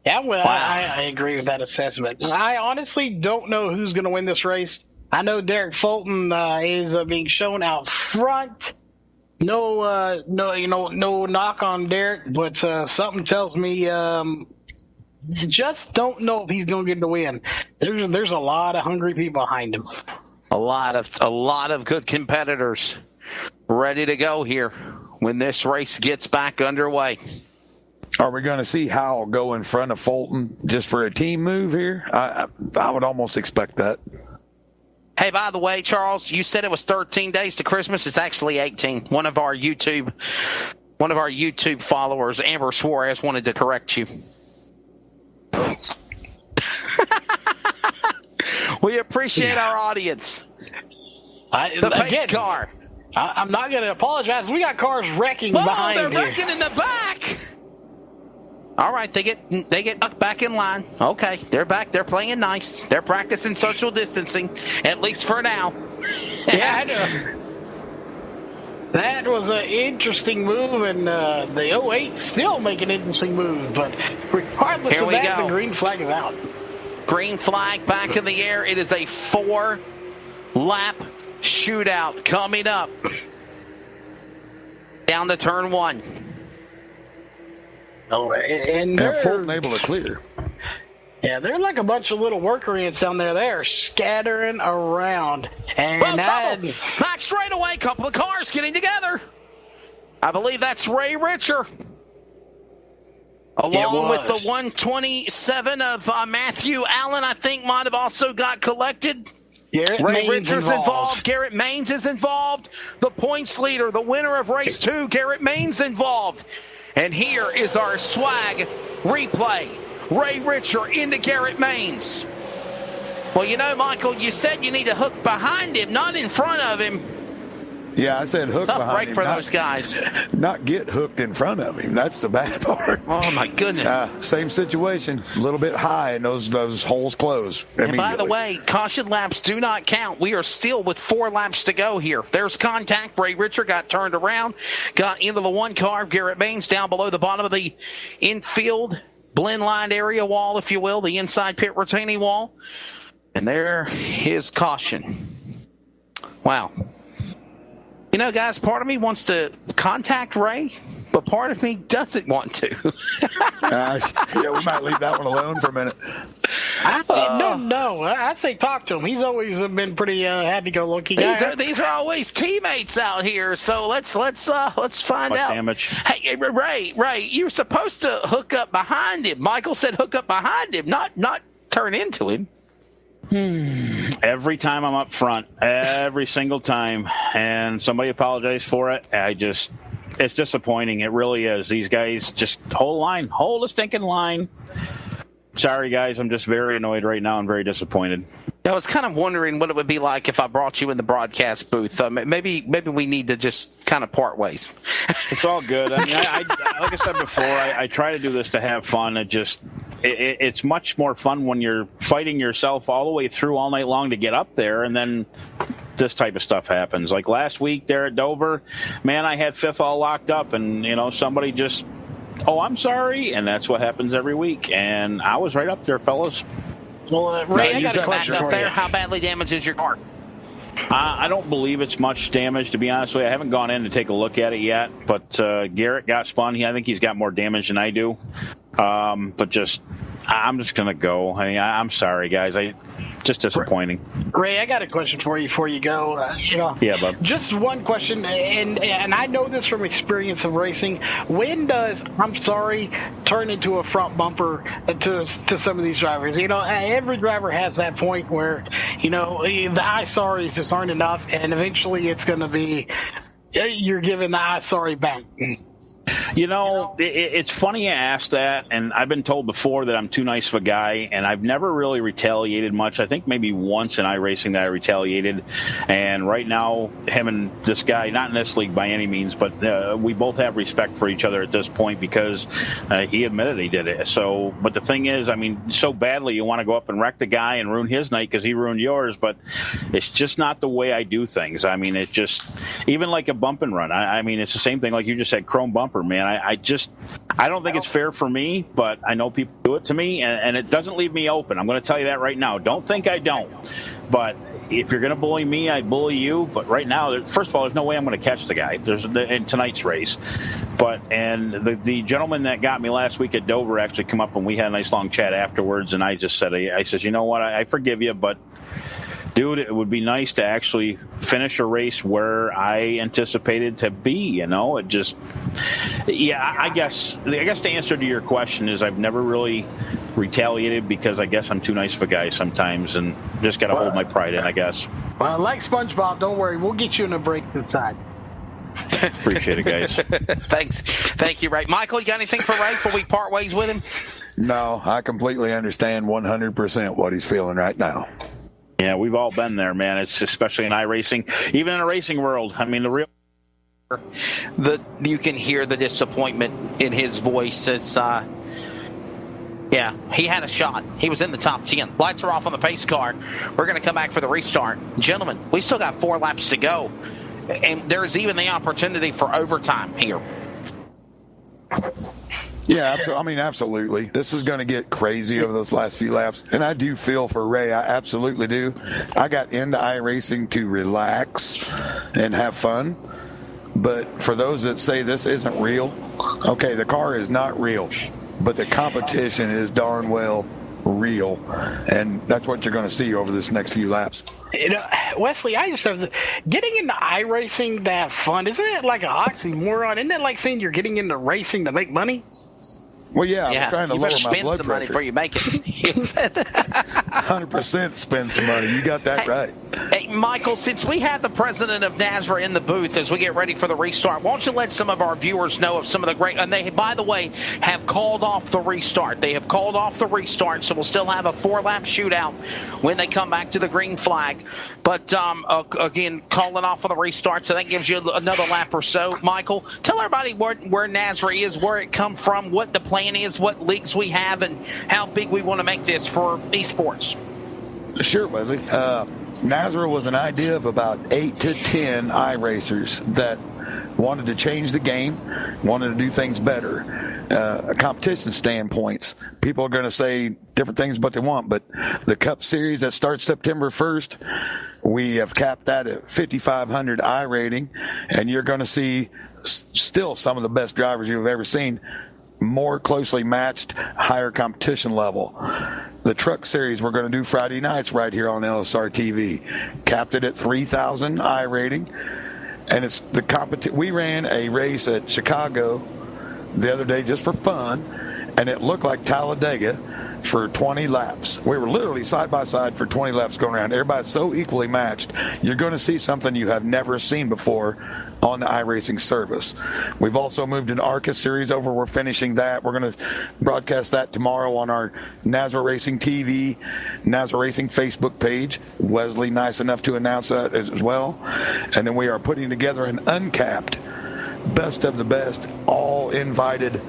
Yeah, well, wow. I agree with that assessment. I honestly don't know who's going to win this race. I know Derek Fulton is being shown out front. No knock on Derek, but something tells me just don't know if he's going to get the win. There's a lot of hungry people behind him. A lot of good competitors ready to go here when this race gets back underway. Are we going to see Howell go in front of Fulton just for a team move here? I would almost expect that. Hey, by the way, Charles, you said it was 13 days to Christmas. It's actually 18. One of our YouTube followers, Amber Suarez, wanted to correct you. We appreciate our audience. The pace car. I'm not going to apologize. We got cars wrecking behind here. They're wrecking in the back. All right, they get tucked back in line. Okay, they're back. They're playing nice. They're practicing social distancing, at least for now. Yeah, I know. That was an interesting move, and the 08 still make an interesting move. But regardless of that, the green flag is out. Green flag back in the air. It is a 4-lap shootout coming up. Down to turn 1. Oh, and they're Fulton able to clear. Yeah, they're like a bunch of little worker ants down there. They are scattering around. And trouble. Back straight away. Couple of cars getting together. I believe that's Ray Richer. Along with the 127 of Matthew Allen, I think might have also got collected. Ray Richards involved. Garrett Maines is involved. The points leader, the winner of race 2, Garrett Maines involved. And here is our swag replay. Ray Richer into Garrett Maines. Well, you know, Michael, you said you need to hook behind him, not in front of him. Yeah, I said hook behind him. Tough break for those guys. Not get hooked in front of him. That's the bad part. Oh, my goodness. Same situation. A little bit high, and those holes close immediately. And by the way, caution laps do not count. We are still with 4 laps to go here. There's contact. Ray Richer got turned around, got into the 1 car. Garrett Maines down below the bottom of the infield blend line area wall, if you will, the inside pit retaining wall. And there is caution. Wow. You know, guys, part of me wants to contact Ray, but part of me doesn't want to. Yeah, we might leave that one alone for a minute. No. I'd say talk to him. He's always been pretty happy-go-lucky guy. These are always teammates out here, so let's find out. Damage. Hey, Ray, you're supposed to hook up behind him. Michael said hook up behind him, not turn into him. Every time I'm up front, every single time, and somebody apologized for it, it's disappointing. It really is. These guys just hold the stinking line. Sorry, guys, I'm just very annoyed right now and very disappointed. I was kind of wondering what it would be like if I brought you in the broadcast booth. Maybe we need to just kind of part ways. It's all good. I mean, I like I said before, I try to do this to have fun. It's much more fun when you're fighting yourself all the way through all night long to get up there, and then this type of stuff happens. Like last week there at Dover, man, I had 5th all locked up, and somebody just, I'm sorry, and that's what happens every week. And I was right up there, fellas. Well, Ray, I got a question back up for there. you. How badly damaged is your car? I don't believe it's much damage, to be honest with you. I haven't gone in to take a look at it yet, but Garrett got spun. I think he's got more damage than I do. But I'm just going to go. I mean, I'm sorry, guys. Just disappointing. Ray, I got a question for you before you go. Yeah, bud. Just one question, and I know this from experience of racing. When does "I'm sorry" turn into a front bumper to some of these drivers? Every driver has that point where the "I sorry" just aren't enough, and eventually it's going to be you're giving the "I sorry" back. It's funny you asked that, and I've been told before that I'm too nice of a guy, and I've never really retaliated much. I think maybe once in iRacing that I retaliated, and right now, him and this guy, not in this league by any means, but we both have respect for each other at this point because he admitted he did it. So, but the thing is, I mean, so badly you want to go up and wreck the guy and ruin his night because he ruined yours, but it's just not the way I do things. I mean, it's just, even like a bump and run. I mean, it's the same thing like you just said, chrome bumper. bumper, man. I don't think it's fair for me, but I know people do it to me, and it doesn't leave me open. I'm going to tell you that right now. Don't think I don't. But if you're going to bully me, I bully you. But right now, first of all, there's no way I'm going to catch the guy in tonight's race. And the gentleman that got me last week at Dover actually come up and we had a nice long chat afterwards. And I just said, I says, you know what, I forgive you, but dude, it would be nice to actually finish a race where I anticipated to be. It just, I guess the answer to your question is I've never really retaliated because I guess I'm too nice of a guy sometimes and just got to hold my pride in, I guess. Well, like SpongeBob, don't worry, we'll get you in a break inside. Appreciate it, guys. Thanks. Thank you, Ray. Michael, you got anything for Ray before we part ways with him? No, I completely understand 100% what he's feeling right now. Yeah, we've all been there, man. It's especially in iRacing, even in a racing world. I mean, you can hear the disappointment in his voice. It's yeah, he had a shot. He was in the top 10. Lights are off on the pace car. We're going to come back for the restart. Gentlemen, we still got 4 laps to go, and there's even the opportunity for overtime here. Yeah, absolutely. This is going to get crazy over those last few laps, and I do feel for Ray. I absolutely do. I got into iRacing to relax and have fun, but for those that say this isn't real, okay, the car is not real, but the competition is darn well real, and that's what you're going to see over this next few laps. Wesley, I just have getting into iRacing to have fun. Isn't it like an oxymoron? Isn't it like saying you're getting into racing to make money? Well, yeah, I'm trying to lower my blood pressure. Spend some money before you make it. 100% spend some money. You got that right. Hey, Michael, since we have the president of NASRA in the booth as we get ready for the restart, why don't you let some of our viewers know of some of the great, and they, by the way, have called off the restart. They have called off the restart, so we'll still have a 4-lap shootout when they come back to the green flag. But, again, calling off of the restart, so that gives you another lap or so. Michael, tell everybody where NASRA is, where it come from, what the plan is, what leagues we have, and how big we want to make this for eSports. Sure, Wesley. NASRA was an idea of about 8 to 10 iRacers that wanted to change the game, wanted to do things better. Competition standpoints, people are going to say different things what they want, but the Cup Series that starts September 1st, we have capped that at 5,500 iRating, and you're going to see still some of the best drivers you've ever seen, more closely matched, higher competition level. The Truck Series we're going to do Friday nights right here on LSR TV, capped it at 3,000 iRating, and it's the we ran a race at Chicago the other day just for fun, and it looked like Talladega for 20 laps. We were literally side by side for 20 laps going around. Everybody's so equally matched. You're going to see something you have never seen before on the iRacing service. We've also moved an ARCA series over. We're finishing that. We're going to broadcast that tomorrow on our NASRA Racing TV, NASRA Racing Facebook page. Wesley nice enough to announce that as well. And then we are putting together an uncapped, best of the best, all invited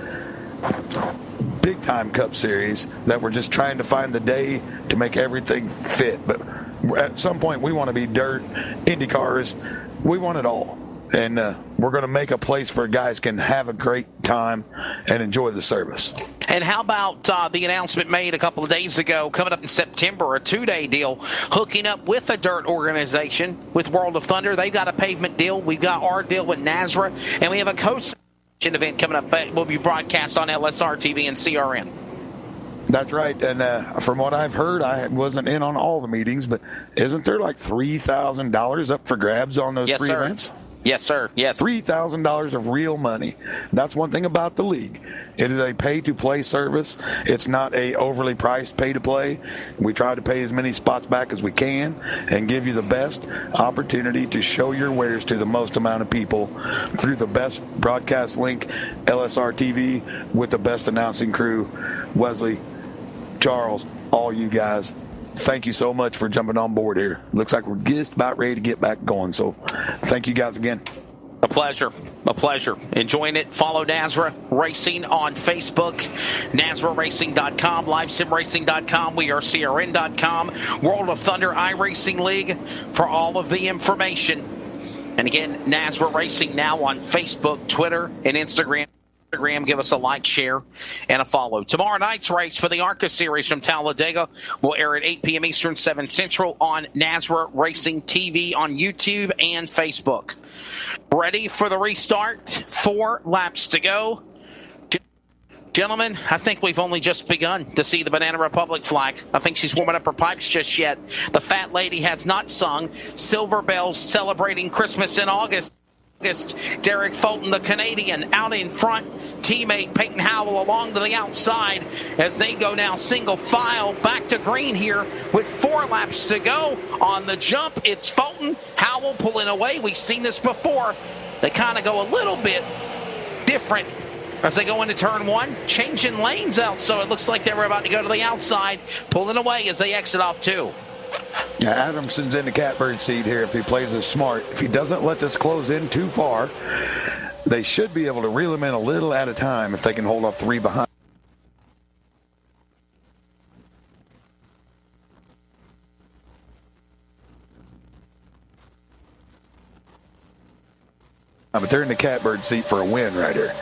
big-time Cup Series that we're just trying to find the day to make everything fit. But at some point, we want to be dirt, Indy cars. We want it all. And we're going to make a place where guys can have a great time and enjoy the service. And how about the announcement made a couple of days ago, coming up in September, a 2-day deal, hooking up with a dirt organization with World of Thunder. They've got a pavement deal. We've got our deal with NASRA. And we have a coach event coming up that will be broadcast on LSR TV and CRN. That's right. And from what I've heard, I wasn't in on all the meetings, but isn't there like $3,000 up for grabs on those three events? Yes, sir. Yes. $3,000 of real money. That's one thing about the league. It is a pay-to-play service. It's not a overly priced pay-to-play. We try to pay as many spots back as we can and give you the best opportunity to show your wares to the most amount of people through the best broadcast link, LSR TV, with the best announcing crew. Wesley, Charles, all you guys, thank you so much for jumping on board here. Looks like we're just about ready to get back going. So thank you guys again. A pleasure. A pleasure. Enjoying it. Follow NASRA Racing on Facebook, NASRARacing.com, LiveSimRacing.com. We are CRN.com, World of Thunder iRacing League for all of the information. And again, NASRA Racing now on Facebook, Twitter, and Instagram. Instagram, give us a like, share, and a follow. Tomorrow night's race for the ARCA Series from Talladega will air at 8 p.m. Eastern, 7 Central on NASRA Racing TV on YouTube and Facebook. Ready for the restart. 4 laps to go. Gentlemen, I think we've only just begun to see the Banana Republic flag. I think she's warming up her pipes just yet. The fat lady has not sung. Silver Bells celebrating Christmas in August. Derek Fulton, the Canadian, out in front. Teammate Peyton Howell along to the outside as they go now single file back to green here with 4 laps to go. On the jump, it's Fulton. Howell pulling away. We've seen this before. They kind of go a little bit different as they go into turn 1, changing lanes out. So it looks like they were about to go to the outside, pulling away as they exit off 2. Yeah, Adamson's in the catbird seat here if he plays this smart. If he doesn't let this close in too far, they should be able to reel him in a little at a time if they can hold off 3 behind. But they're in the catbird seat for a win right here.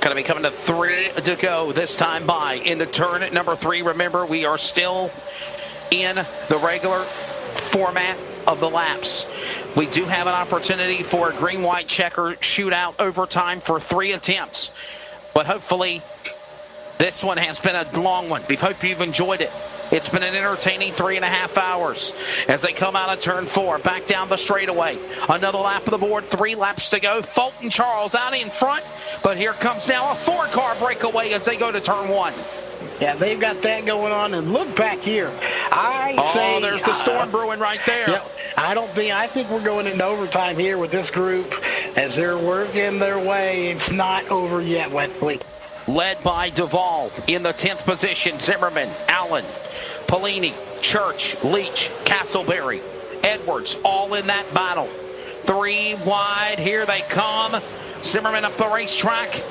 Going to be coming to 3 to go this time by into turn number 3. Remember, we are still in the regular format of the laps. We do have an opportunity for a green-white checker shootout overtime for 3 attempts. But hopefully, this one has been a long one. We hope you've enjoyed it. It's been an entertaining 3.5 hours as they come out of turn 4, back down the straightaway. Another lap of the board, 3 laps to go. Fulton Charles out in front, but here comes now a 4-car breakaway as they go to turn 1. Yeah, they've got that going on, and look back here. I there's the storm brewing right there. Yep, I think we're going into overtime here with this group as they're working their way. It's not over yet, Wesley. Led by Duvall in the 10th position. Zimmerman, Allen, Polini, Church, Leach, Castleberry, Edwards, all in that battle. 3 wide, here they come. Zimmerman up the racetrack.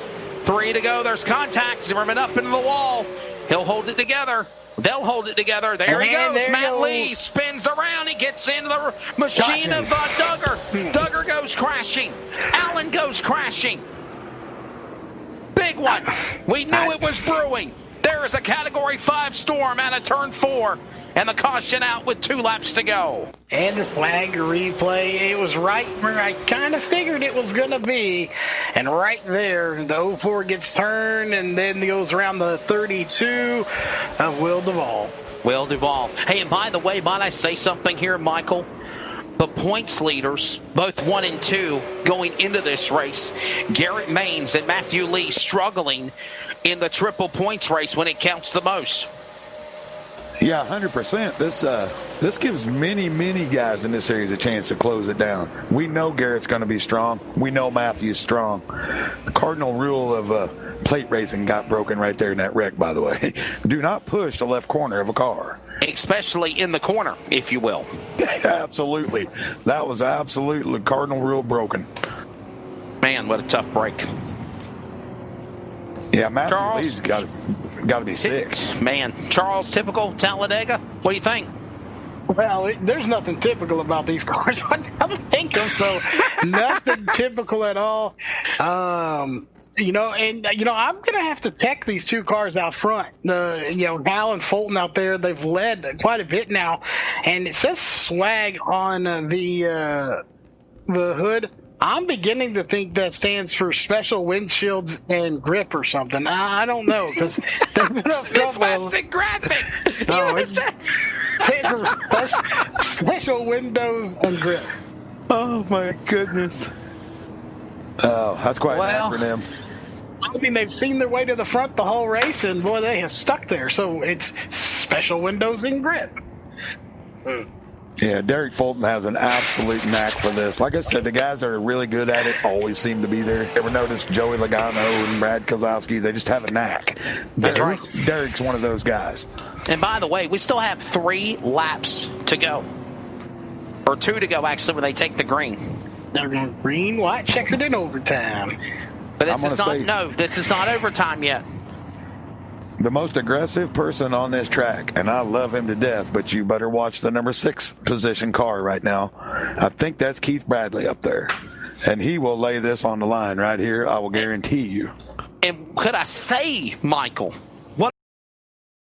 3 to go, there's contact. Zimmerman up into the wall. He'll hold it together. They'll hold it together. There he goes. Matt Lee spins around. He gets into the machine of Duggar. Duggar goes crashing. Allen goes crashing. Big one. We knew it was brewing. There is a Category 5 storm out of turn 4. And the caution out with 2 laps to go. And the swag replay, it was right where I kind of figured it was going to be. And right there, the 04 gets turned and then goes around the 32 of Will Duvall. Will Duvall. Hey, and by the way, might I say something here, Michael? The points leaders, both 1 and 2, going into this race, Garrett Maines and Matthew Lee struggling in the triple points race when it counts the most. Yeah, 100%. This gives many guys in this series a chance to close it down. We know Garrett's going to be strong. We know Matthew's strong. The cardinal rule of plate racing got broken right there in that wreck, by the way. Do not push the left corner of a car. Especially in the corner, if you will. Absolutely. That was absolutely cardinal rule broken. Man, what a tough break. Yeah, Matthew Lee's got to be sick. Man, Charles, typical Talladega. What do you think? Well, there's nothing typical about these cars. I don't think so. Nothing typical at all. I'm going to have to tech these 2 cars out front. Hal and Fulton out there, they've led quite a bit now. And it says swag on the hood. I'm beginning to think that stands for special windshields and grip or something. I don't know because they've been up Fancy graphics. No, it stands for special windows and grip. Oh my goodness. Oh, that's quite an acronym. I mean, they've seen their way to the front the whole race, and boy, they have stuck there. So it's special windows and grip. Yeah, Derek Fulton has an absolute knack for this. Like I said, the guys that are really good at it always seem to be there. Ever notice Joey Logano and Brad Kozlowski? They just have a knack. Derek's one of those guys. And by the way, we still have 3 laps to go. Or 2 to go, actually, when they take the green. They're going green, white, checkered in overtime. But this is not overtime yet. The most aggressive person on this track, and I love him to death, but you better watch the number 6 position car right now. I think that's Keith Bradley up there. And he will lay this on the line right here. I will guarantee you. And could I say, Michael,